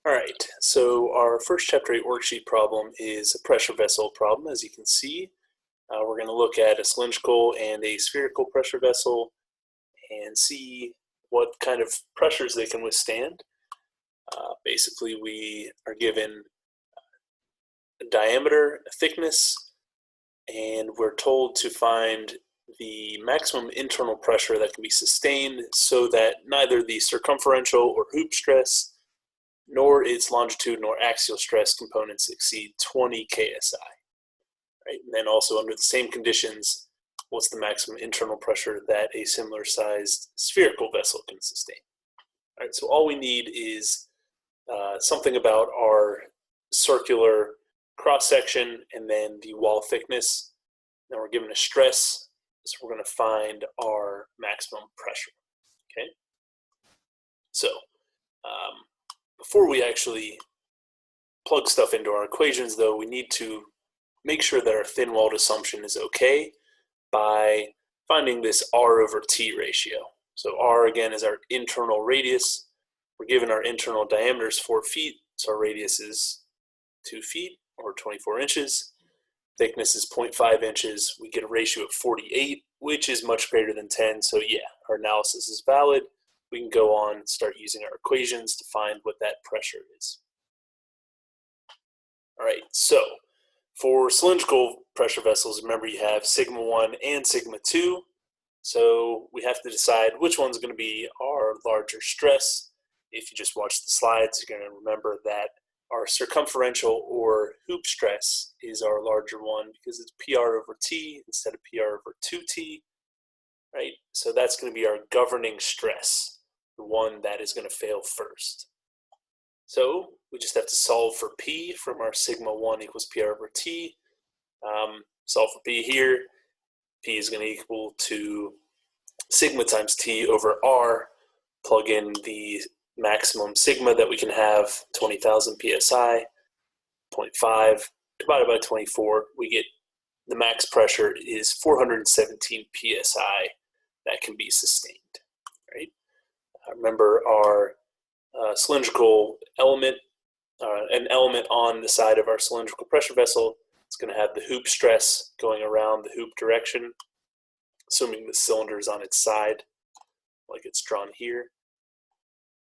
All right, so our first Chapter 8 worksheet problem is a pressure vessel problem. As you can see, we're going to look at a cylindrical and a spherical pressure vessel and see what kind of pressures they can withstand. Basically, we are given a diameter, a thickness, and we're told to find the maximum internal pressure that can be sustained so that neither the circumferential or hoop stress nor its longitudinal or axial stress components exceed 20 ksi. Right? And then also under the same conditions, what's the maximum internal pressure that a similar sized spherical vessel can sustain? All right, so all we need is something about our circular cross section and then the wall thickness. Then we're given a stress, so we're going to find our maximum pressure. Okay, so before we actually plug stuff into our equations, though, we need to make sure that our thin-walled assumption is okay by finding this R over T ratio. So R, again, is our internal radius. We're given our internal diameter is 4 feet, so our radius is 2 feet, or 24 inches. Thickness is 0.5 inches. We get a ratio of 48, which is much greater than 10, so yeah, our analysis is valid. We can go on and start using our equations to find what that pressure is. All right, so for cylindrical pressure vessels, remember you have sigma 1 and sigma 2. So we have to decide which one's going to be our larger stress. If you just watch the slides, you're going to remember that our circumferential or hoop stress is our larger one because it's PR over T instead of PR over 2T. Right? So that's going to be our governing stress, the one that is going to fail first. So we just have to solve for P from our sigma 1 equals PR over T. Solve for P here. P is going to equal to sigma times T over R. Plug in the maximum sigma that we can have, 20,000 psi, 0.5 divided by 24. We get the max pressure is 417 psi that can be sustained. Right? Remember our cylindrical element, an element on the side of our cylindrical pressure vessel. It's going to have the hoop stress going around the hoop direction, assuming the cylinder is on its side, like it's drawn here.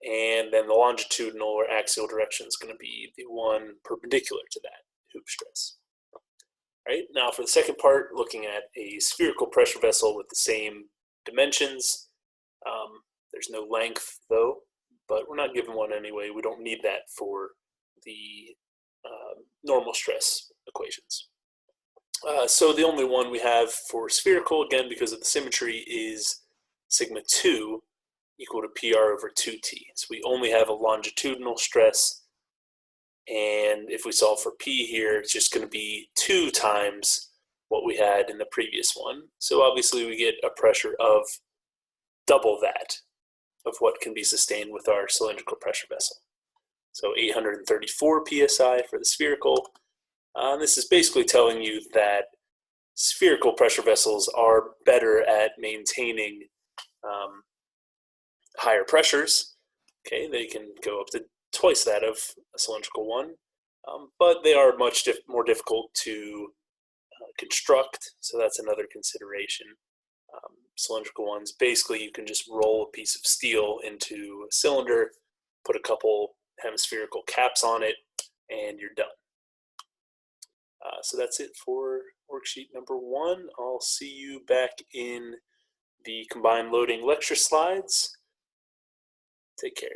And then the longitudinal or axial direction is going to be the one perpendicular to that hoop stress. Right? Now for the second part, looking at a spherical pressure vessel with the same dimensions. There's no length though, but we're not given one anyway. We don't need that for the normal stress equations. So the only one we have for spherical, again, because of the symmetry, is sigma 2 equal to PR over 2T. So we only have a longitudinal stress, and if we solve for P here, it's just going to be 2 times what we had in the previous one. So obviously we get a pressure of double that of what can be sustained with our cylindrical pressure vessel. So 834 psi for the spherical. This is basically telling you that spherical pressure vessels are better at maintaining higher pressures. Okay, they can go up to twice that of a cylindrical one, but they are much more difficult to construct, so that's another consideration. Cylindrical ones, basically you can just roll a piece of steel into a cylinder, put a couple hemispherical caps on it, and you're done. So that's it for worksheet number 1. I'll see you back in the combined loading lecture slides. Take care.